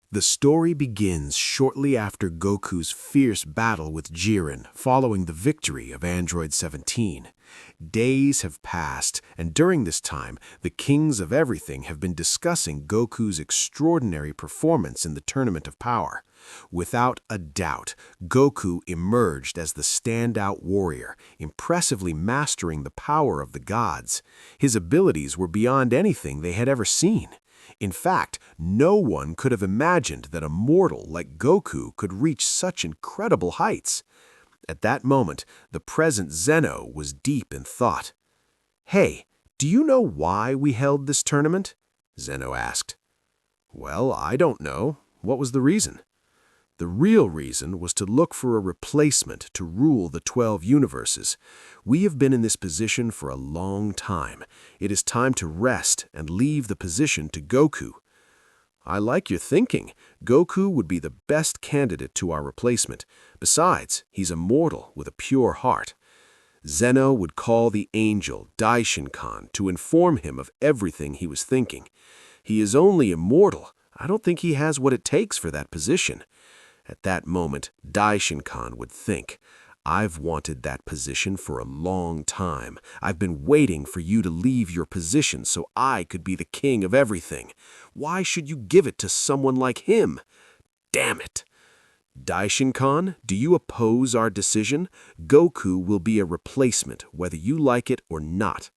The story begins shortly after Goku's fierce battle with Jiren following the victory of Android 17. Days have passed, and during this time, the kings of everything have been discussing Goku's extraordinary performance in the Tournament of Power. Without a doubt, Goku emerged as the standout warrior, impressively mastering the power of the gods. His abilities were beyond anything they had ever seen. In fact, no one could have imagined that a mortal like Goku could reach such incredible heights. At that moment, the present Zeno was deep in thought. "Hey, do you know why we held this tournament?" Zeno asked. "Well, I don't know. What was the reason?" The real reason was to look for a replacement to rule the 12 universes. We have been in this position for a long time. It is time to rest and leave the position to Goku. I like your thinking. Goku would be the best candidate to our replacement. Besides, he's immortal with a pure heart. Zeno would call the angel Daishin-kan to inform him of everything he was thinking. He is only immortal. I don't think he has what it takes for that position. At that moment, Daishin-kan would think, "I've wanted that position for a long time. I've been waiting for you to leave your position so I could be the king of everything. Why should you give it to someone like him? Damn it!" "Daishin-kan, do you oppose our decision? Goku will be a replacement, whether you like it or not.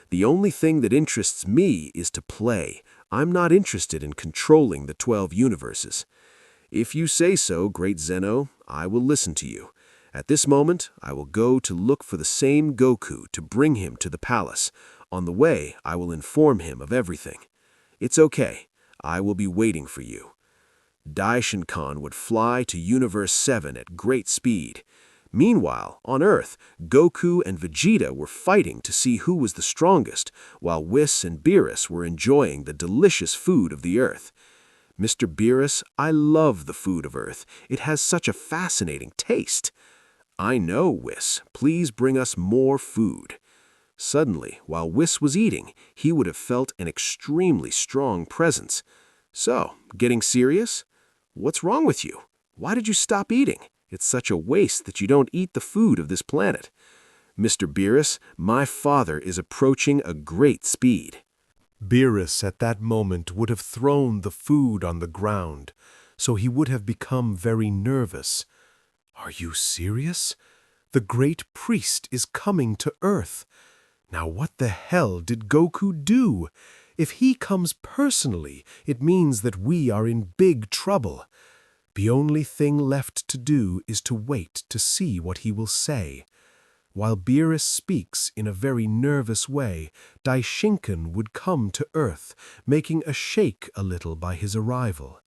The only thing that interests me is to play. I'm not interested in controlling the 12 universes." "If you say so, great Zeno, I will listen to you. At this moment, I will go to look for the same Goku to bring him to the palace. On the way, I will inform him of everything." "It's okay. I will be waiting for you." Daishin-kan would fly to Universe 7 at great speed. Meanwhile, on Earth, Goku and Vegeta were fighting to see who was the strongest, while Whis and Beerus were enjoying the delicious food of the Earth. "Mr. Beerus, I love the food of Earth. It has such a fascinating taste." "I know, Whis. Please bring us more food." Suddenly, while Whis was eating, he would have felt an extremely strong presence. "So, getting serious? What's wrong with you? Why did you stop eating? It's such a waste that you don't eat the food of this planet." "Mr. Beerus, my father is approaching a great speed." Beerus at that moment would have thrown the food on the ground, so he would have become very nervous. "Are you serious? The great priest is coming to Earth. Now what the hell did Goku do? If he comes personally, it means that we are in big trouble. The only thing left to do is to wait to see what he will say." While Beerus speaks in a very nervous way, Daishin-kan would come to Earth, making a shake a little by his arrival.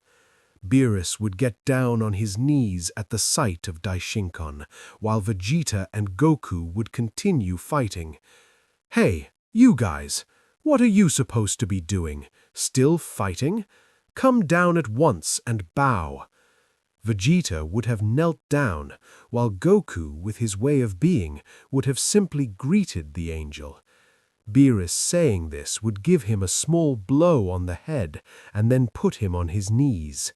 Beerus would get down on his knees at the sight of Daishin-kan, while Vegeta and Goku would continue fighting. "Hey, you guys, what are you supposed to be doing? Still fighting? Come down at once and bow." Vegeta would have knelt down, while Goku, with his way of being, would have simply greeted the angel. Beerus saying this would give him a small blow on the head and then put him on his knees.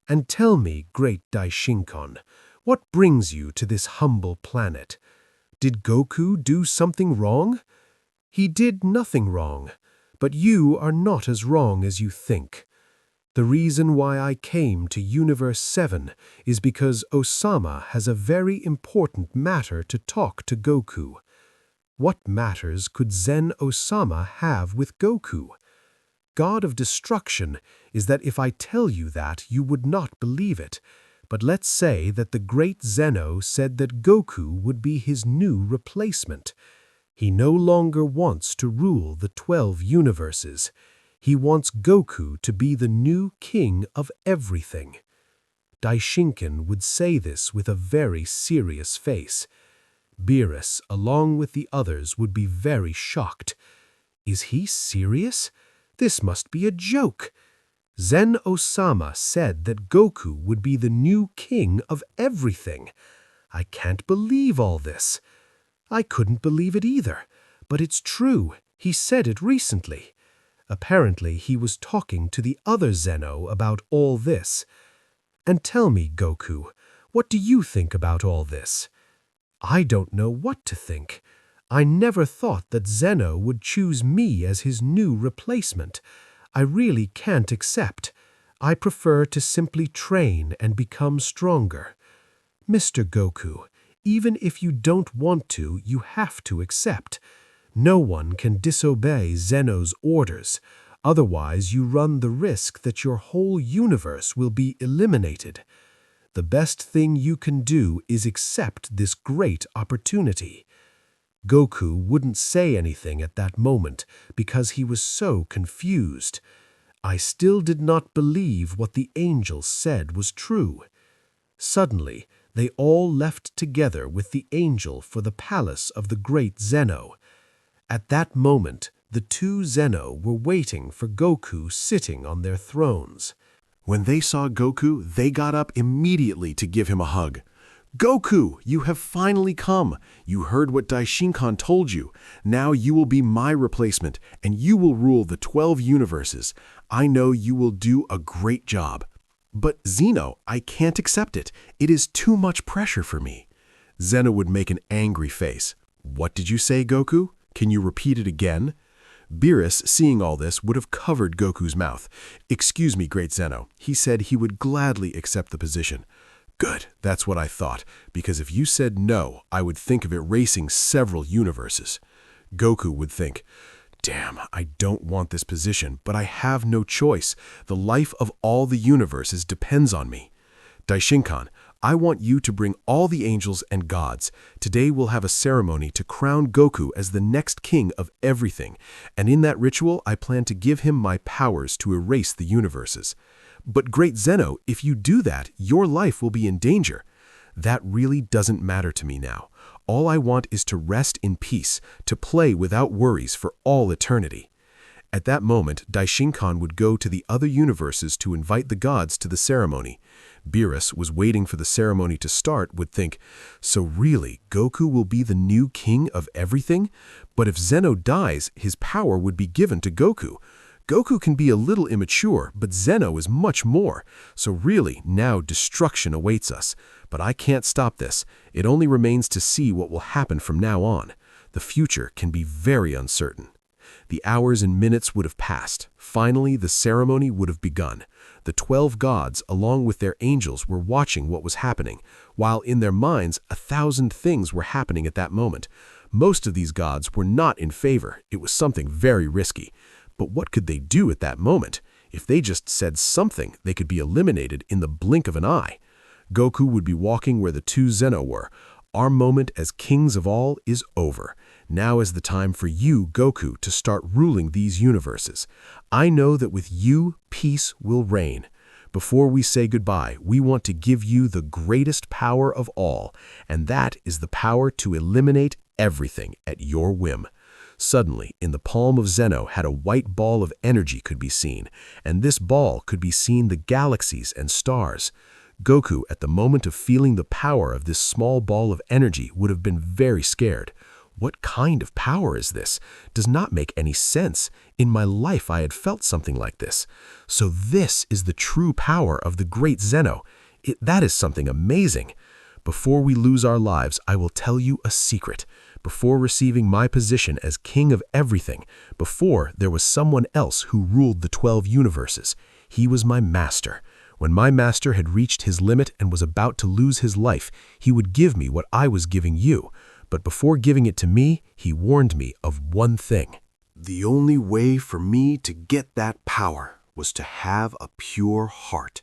"And tell me, great Daishin-kan, what brings you to this humble planet? Did Goku do something wrong?" "He did nothing wrong, but you are not as wrong as you think. The reason why I came to Universe 7 is because Osama has a very important matter to talk to Goku." What matters could Zeno-Sama have with Goku? God of Destruction is that if I tell you that, you would not believe it. But let's say that the great Zeno said that Goku would be his new replacement. He no longer wants to rule the 12 universes. He wants Goku to be the new king of everything. Daishin-kan would say this with a very serious face. Beerus, along with the others, would be very shocked. Is he serious? This must be a joke. Zeno-Sama said that Goku would be the new king of everything. I can't believe all this. I couldn't believe it either, but it's true. He said it recently. Apparently, he was talking to the other Zeno about all this. And tell me, Goku, what do you think about all this? I don't know what to think. I never thought that Zeno would choose me as his new replacement. I really can't accept. I prefer to simply train and become stronger. Mr. Goku, even if you don't want to, you have to accept. No one can disobey Zeno's orders. Otherwise, you run the risk that your whole universe will be eliminated. The best thing you can do is accept this great opportunity. Goku wouldn't say anything at that moment because he was so confused. I still did not believe what the angels said was true. Suddenly, they all left together with the angel for the palace of the great Zeno. At that moment, the two Zeno were waiting for Goku sitting on their thrones. When they saw Goku, they got up immediately to give him a hug. "Goku, you have finally come. You heard what Daishinkan told you. Now you will be my replacement, and you will rule the 12 universes. I know you will do a great job." "But Zeno, I can't accept it. It is too much pressure for me." Zeno would make an angry face. "What did you say, Goku? Can you repeat it again?" Beerus, seeing all this, would have covered Goku's mouth. "Excuse me, great Zeno. He said he would gladly accept the position." "Good, that's what I thought, because if you said no, I would think of erasing several universes." Goku would think, "Damn, I don't want this position, but I have no choice. The life of all the universes depends on me." "Daishinkan, I want you to bring all the angels and gods. Today we'll have a ceremony to crown Goku as the next king of everything, and in that ritual I plan to give him my powers to erase the universes." "But great Zeno, if you do that, your life will be in danger." "That really doesn't matter to me now. All I want is to rest in peace, to play without worries for all eternity." At that moment, Daishinkan would go to the other universes to invite the gods to the ceremony. Beerus was waiting for the ceremony to start, would think, "So really, Goku will be the new king of everything? But if Zeno dies, his power would be given to Goku. Goku can be a little immature, but Zeno is much more. So really, now destruction awaits us. But I can't stop this. It only remains to see what will happen from now on. The future can be very uncertain." The hours and minutes would have passed. Finally, the ceremony would have begun. The 12 gods, along with their angels, were watching what was happening, while in their minds 1,000 things were happening at that moment. Most of these gods were not in favor. It was something very risky. But what could they do at that moment? If they just said something, they could be eliminated in the blink of an eye. Goku would be walking where the two Zeno were. Our moment as kings of all is over. Now is the time for you, Goku, to start ruling these universes. I know that with you, peace will reign. Before we say goodbye, we want to give you the greatest power of all, and that is the power to eliminate everything at your whim. Suddenly, in the palm of Zeno had a white ball of energy could be seen, and this ball could be seen the galaxies and stars. Goku, at the moment of feeling the power of this small ball of energy, would have been very scared. What kind of power is this? Does not make any sense. In my life I had felt something like this. So this is the true power of the great Zeno. That is something amazing. Before we lose our lives, I will tell you a secret. Before receiving my position as king of everything, before there was someone else who ruled the 12 universes. He was my master. When my master had reached his limit and was about to lose his life, he would give me what I was giving you. But before giving it to me, he warned me of one thing. The only way for me to get that power was to have a pure heart.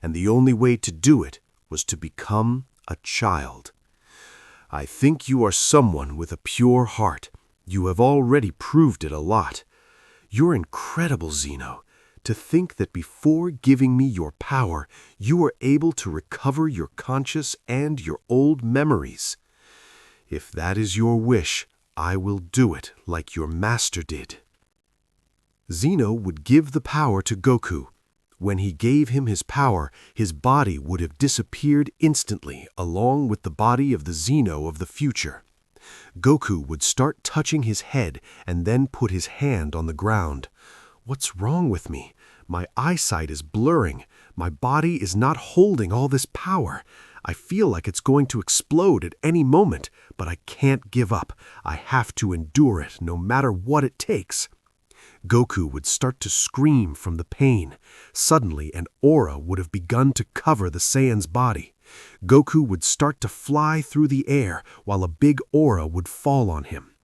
And the only way to do it was to become a child. I think you are someone with a pure heart. You have already proved it a lot. You're incredible, Zeno. To think that before giving me your power, you were able to recover your conscious and your old memories. If that is your wish, I will do it like your master did. Zeno would give the power to Goku. When he gave him his power, his body would have disappeared instantly, along with the body of the Zeno of the future. Goku would start touching his head and then put his hand on the ground. What's wrong with me? My eyesight is blurring. My body is not holding all this power. I feel like it's going to explode at any moment, but I can't give up. I have to endure it, no matter what it takes. Goku would start to scream from the pain. Suddenly, an aura would have begun to cover the Saiyan's body. Goku would start to fly through the air, while a big aura would fall on him.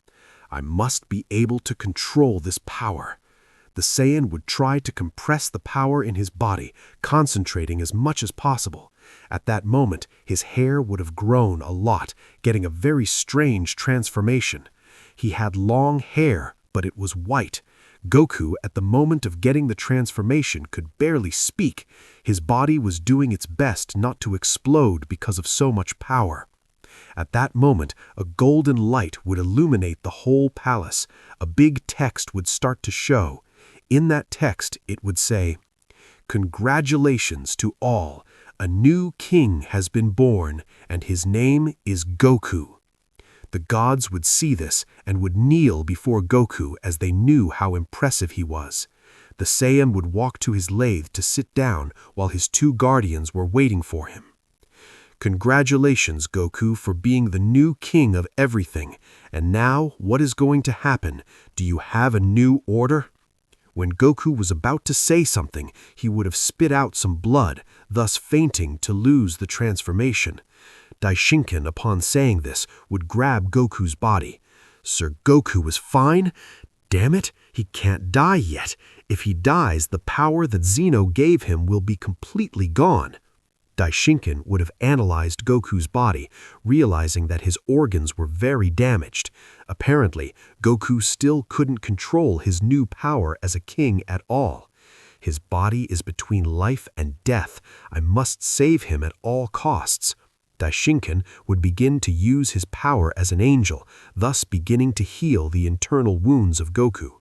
I must be able to control this power. The Saiyan would try to compress the power in his body, concentrating as much as possible. At that moment, his hair would have grown a lot, getting a very strange transformation. He had long hair, but it was white. Goku, at the moment of getting the transformation, could barely speak. His body was doing its best not to explode because of so much power. At that moment, a golden light would illuminate the whole palace. A big text would start to show. In that text, it would say, "Congratulations to all. A new king has been born, and his name is Goku." The gods would see this and would kneel before Goku as they knew how impressive he was. The Saiyan would walk to his lathe to sit down while his two guardians were waiting for him. "Congratulations, Goku, for being the new king of everything. And now, what is going to happen? Do you have a new order?" When Goku was about to say something, he would have spit out some blood, thus fainting to lose the transformation. Daishinkan, upon saying this, would grab Goku's body. Sir Goku is fine? Damn it, he can't die yet. If he dies, the power that Zeno gave him will be completely gone. Daishinkan would have analyzed Goku's body, realizing that his organs were very damaged. Apparently, Goku still couldn't control his new power as a king at all. His body is between life and death. I must save him at all costs. Daishinkan would begin to use his power as an angel, thus beginning to heal the internal wounds of Goku.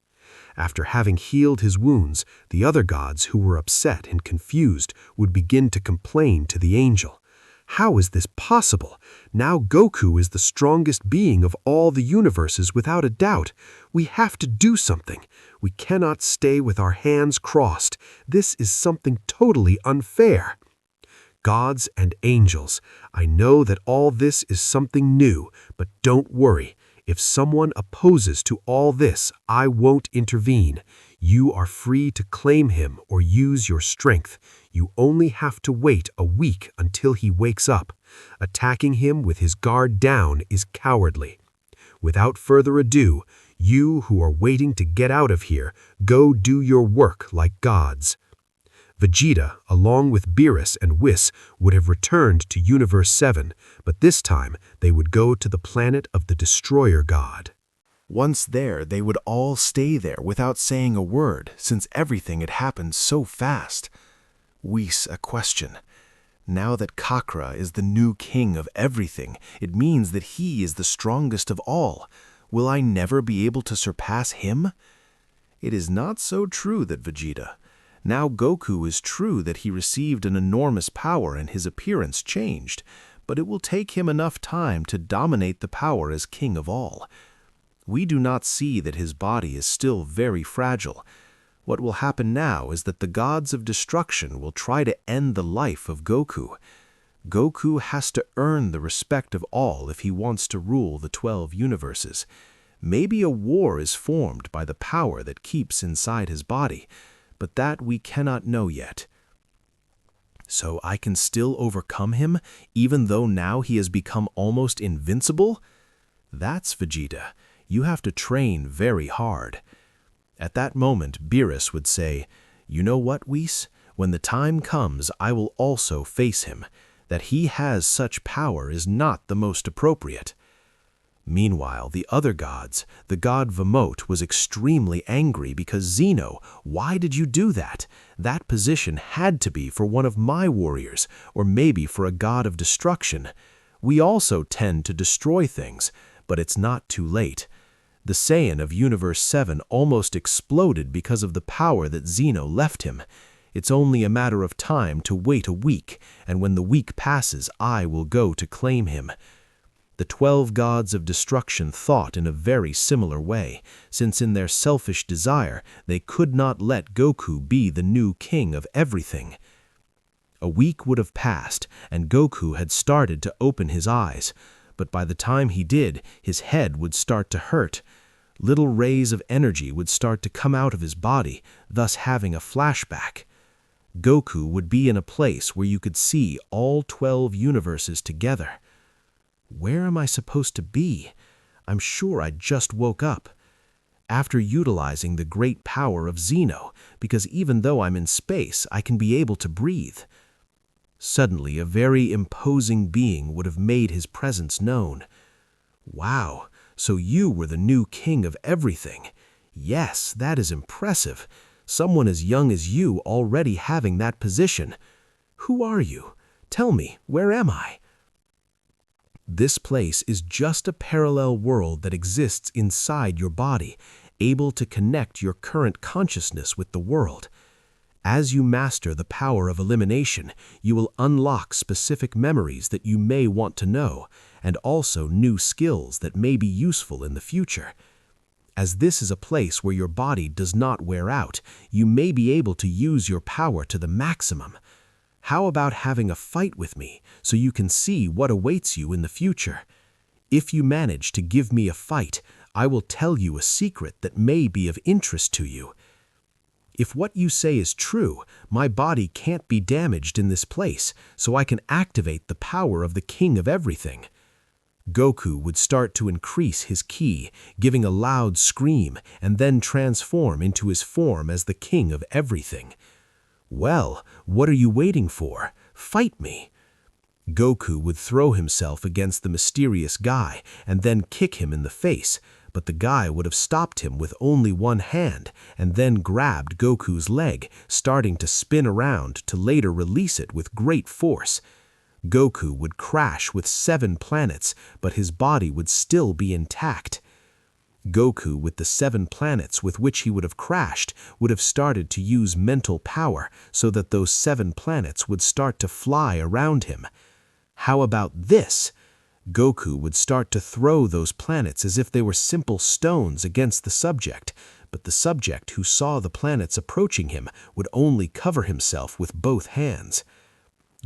After having healed his wounds, the other gods who were upset and confused would begin to complain to the angel. How is this possible? Now Goku is the strongest being of all the universes without a doubt. We have to do something. We cannot stay with our hands crossed. This is something totally unfair. Gods and angels, I know that all this is something new, but don't worry. If someone opposes to all this, I won't intervene. You are free to claim him or use your strength. You only have to wait a week until he wakes up. Attacking him with his guard down is cowardly. Without further ado, you who are waiting to get out of here, go do your work like gods. Vegeta, along with Beerus and Whis, would have returned to Universe 7, but this time they would go to the planet of the Destroyer God. Once there, they would all stay there without saying a word, since everything had happened so fast. Whis, a question. Now that Kakra is the new king of everything, it means that he is the strongest of all. Will I never be able to surpass him? It is not so true that Vegeta. Now Goku is true that he received an enormous power and his appearance changed, but it will take him enough time to dominate the power as king of all. We do not see that his body is still very fragile. What will happen now is that the gods of destruction will try to end the life of Goku. Goku has to earn the respect of all if he wants to rule the 12 universes. Maybe a war is formed by the power that keeps inside his body, but that we cannot know yet. So I can still overcome him, even though now he has become almost invincible? That's Vegeta. You have to train very hard. At that moment, Beerus would say, "You know what, Whis? When the time comes, I will also face him. That he has such power is not the most appropriate." Meanwhile, the other gods, the god Vamot, was extremely angry because Zeno, why did you do that? That position had to be for one of my warriors, or maybe for a god of destruction. We also tend to destroy things, but it's not too late. The Saiyan of Universe 7 almost exploded because of the power that Zeno left him. It's only a matter of time to wait a week, and when the week passes, I will go to claim him. The 12 gods of destruction thought in a very similar way, since in their selfish desire they could not let Goku be the new king of everything. A week would have passed, and Goku had started to open his eyes, but by the time he did, his head would start to hurt. Little rays of energy would start to come out of his body, thus having a flashback. Goku would be in a place where you could see all 12 universes together. Where am I supposed to be? I'm sure I just woke up. After utilizing the great power of Zeno, because even though I'm in space, I can be able to breathe. Suddenly, a very imposing being would have made his presence known. Wow, so you were the new king of everything. Yes, that is impressive. Someone as young as you already having that position. Who are you? Tell me, where am I? This place is just a parallel world that exists inside your body, able to connect your current consciousness with the world. As you master the power of elimination, you will unlock specific memories that you may want to know, and also new skills that may be useful in the future. As this is a place where your body does not wear out, you may be able to use your power to the maximum. How about having a fight with me so you can see what awaits you in the future? If you manage to give me a fight, I will tell you a secret that may be of interest to you. If what you say is true, my body can't be damaged in this place, so I can activate the power of the king of everything. Goku would start to increase his ki, giving a loud scream, and then transform into his form as the king of everything. Well, what are you waiting for? Fight me! Goku would throw himself against the mysterious guy and then kick him in the face, but the guy would have stopped him with only one hand and then grabbed Goku's leg, starting to spin around to later release it with great force. Goku would crash with 7 planets, but his body would still be intact. Goku, with the 7 planets with which he would have crashed, would have started to use mental power so that those 7 planets would start to fly around him. How about this? Goku would start to throw those planets as if they were simple stones against the subject, but the subject who saw the planets approaching him would only cover himself with both hands.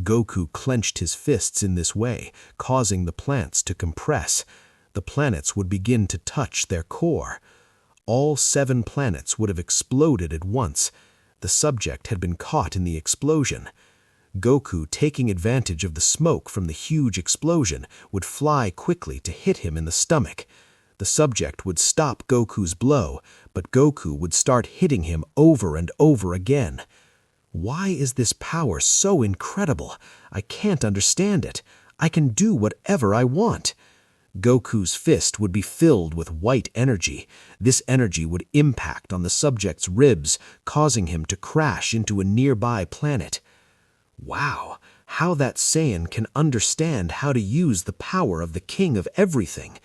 Goku clenched his fists in this way, causing the plants to compress. The planets would begin to touch their core. All 7 planets would have exploded at once. The subject had been caught in the explosion. Goku, taking advantage of the smoke from the huge explosion, would fly quickly to hit him in the stomach. The subject would stop Goku's blow, but Goku would start hitting him over and over again. Why is this power so incredible? I can't understand it. I can do whatever I want. Goku's fist would be filled with white energy. This energy would impact on the subject's ribs, causing him to crash into a nearby planet. Wow, how that Saiyan can understand how to use the power of the king of everything.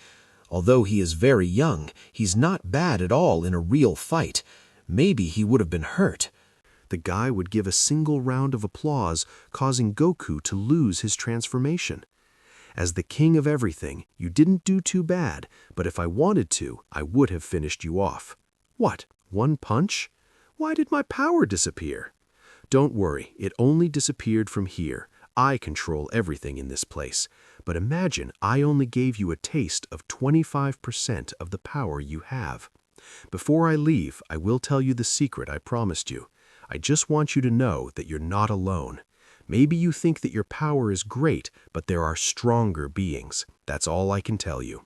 Although he is very young, he's not bad at all in a real fight. Maybe he would have been hurt. The guy would give a single round of applause, causing Goku to lose his transformation. As the king of everything, you didn't do too bad, but if I wanted to, I would have finished you off. What, 1 punch? Why did my power disappear? Don't worry, it only disappeared from here. I control everything in this place. But imagine I only gave you a taste of 25% of the power you have. Before I leave, I will tell you the secret I promised you. I just want you to know that you're not alone. Maybe you think that your power is great, but there are stronger beings. That's all I can tell you.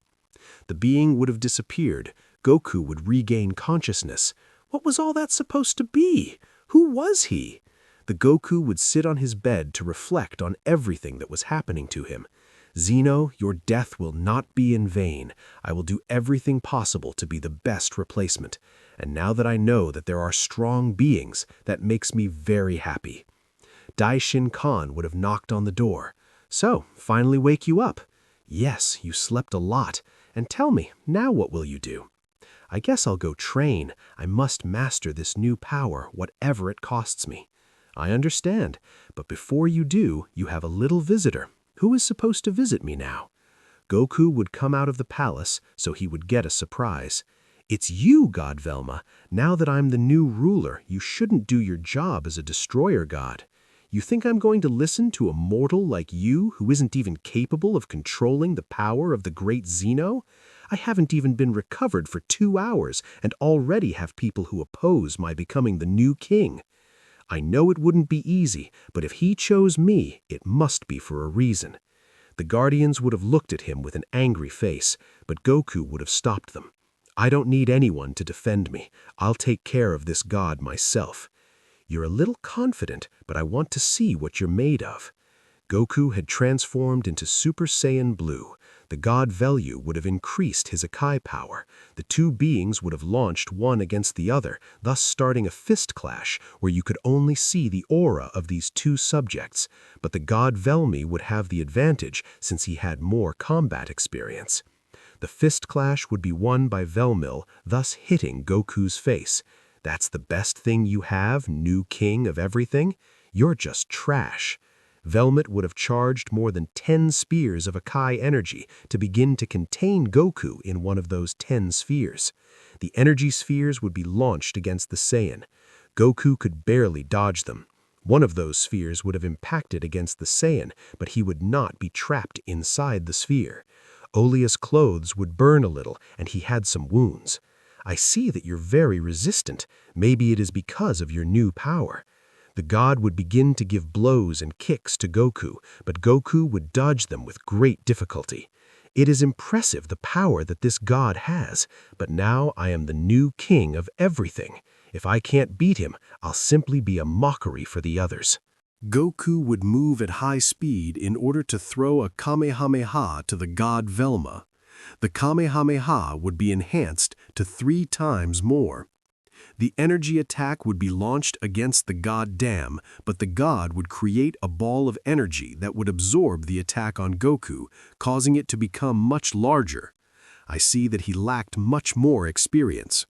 The being would have disappeared. Goku would regain consciousness. What was all that supposed to be? Who was he? The Goku would sit on his bed to reflect on everything that was happening to him. Zeno, your death will not be in vain. I will do everything possible to be the best replacement. And now that I know that there are strong beings, that makes me very happy. Daishin Khan would have knocked on the door. So, finally wake you up. Yes, you slept a lot. And tell me, now what will you do? I guess I'll go train. I must master this new power, whatever it costs me. I understand, but before you do, you have a little visitor. Who is supposed to visit me now? Goku would come out of the palace, so he would get a surprise. "It's you, God Velma. Now that I'm the new ruler, you shouldn't do your job as a destroyer god. You think I'm going to listen to a mortal like you who isn't even capable of controlling the power of the great Zeno? I haven't even been recovered for 2 hours and already have people who oppose my becoming the new king. I know it wouldn't be easy, but if he chose me, it must be for a reason." The Guardians would have looked at him with an angry face, but Goku would have stopped them. "I don't need anyone to defend me. I'll take care of this god myself." "You're a little confident, but I want to see what you're made of." Goku had transformed into Super Saiyan Blue. The god Velu would have increased his Akai power. The two beings would have launched one against the other, thus starting a fist clash where you could only see the aura of these two subjects. But the god Velmi would have the advantage since he had more combat experience. The fist clash would be won by Velmil, thus hitting Goku's face. "That's the best thing you have, new king of everything? You're just trash." Velmit would have charged more than 10 spears of Akai energy to begin to contain Goku in one of those 10 spheres. The energy spheres would be launched against the Saiyan. Goku could barely dodge them. One of those spheres would have impacted against the Saiyan, but he would not be trapped inside the sphere. Olia's clothes would burn a little, and he had some wounds. "I see that you're very resistant. Maybe it is because of your new power." The god would begin to give blows and kicks to Goku, but Goku would dodge them with great difficulty. "It is impressive the power that this god has, but now I am the new king of everything. If I can't beat him, I'll simply be a mockery for the others." Goku would move at high speed in order to throw a Kamehameha to the god Velma. The Kamehameha would be enhanced to 3 times more. The energy attack would be launched against the god Dam, but the god would create a ball of energy that would absorb the attack on Goku, causing it to become much larger. I see that he lacked much more experience.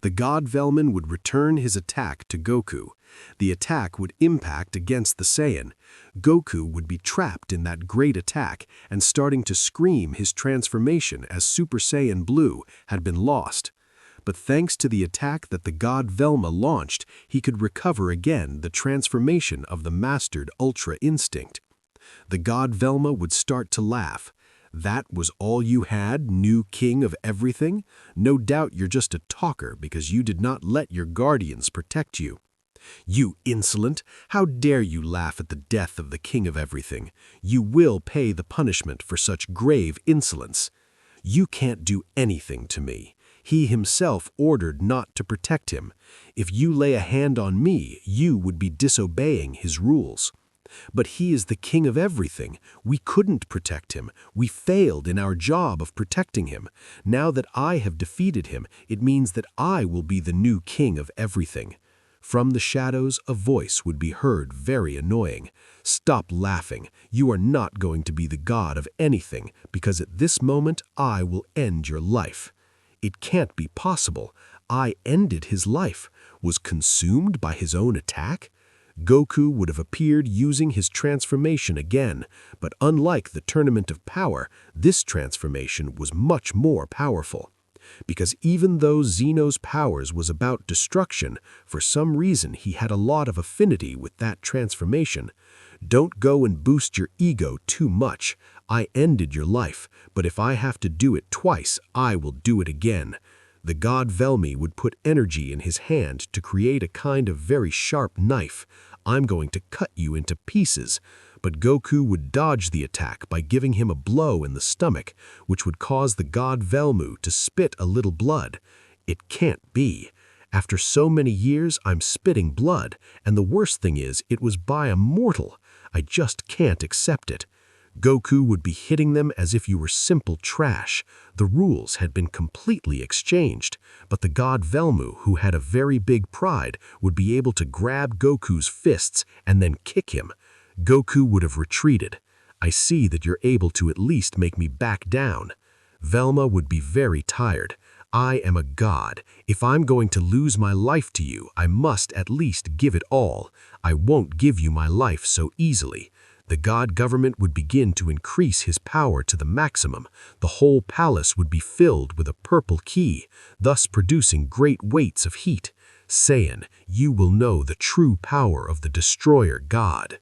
The god Velman would return his attack to Goku. The attack would impact against the Saiyan. Goku would be trapped in that great attack and starting to scream his transformation as Super Saiyan Blue had been lost. But thanks to the attack that the god Velma launched, he could recover again the transformation of the mastered Ultra Instinct. The god Velma would start to laugh. "That was all you had, new king of everything? No doubt you're just a talker because you did not let your guardians protect you. You insolent! How dare you laugh at the death of the king of everything? You will pay the punishment for such grave insolence. You can't do anything to me. He himself ordered not to protect him. If you lay a hand on me, you would be disobeying his rules. But he is the king of everything. We couldn't protect him. We failed in our job of protecting him. Now that I have defeated him, it means that I will be the new king of everything." From the shadows, a voice would be heard, very annoying. "Stop laughing. You are not going to be the god of anything, because at this moment I will end your life." It can't be possible. I ended his life, was consumed by his own attack? Goku would have appeared using his transformation again, but unlike the Tournament of Power, this transformation was much more powerful. Because even though Zeno's powers was about destruction, for some reason he had a lot of affinity with that transformation. "Don't go and boost your ego too much. I ended your life, but if I have to do it twice, I will do it again." The god Velmi would put energy in his hand to create a kind of very sharp knife. "I'm going to cut you into pieces." But Goku would dodge the attack by giving him a blow in the stomach, which would cause the god Velmu to spit a little blood. It can't be. After so many years, I'm spitting blood, and the worst thing is, it was by a mortal. I just can't accept it. Goku would be hitting them as if you were simple trash. The rules had been completely exchanged, but the god Velmu, who had a very big pride, would be able to grab Goku's fists and then kick him. Goku would have retreated. "I see that you're able to at least make me back down." Velma would be very tired. "I am a god. If I'm going to lose my life to you, I must at least give it all. I won't give you my life so easily." The god government would begin to increase his power to the maximum. The whole palace would be filled with a purple ki, thus producing great weights of heat. Saiyan, you will know the true power of the destroyer god.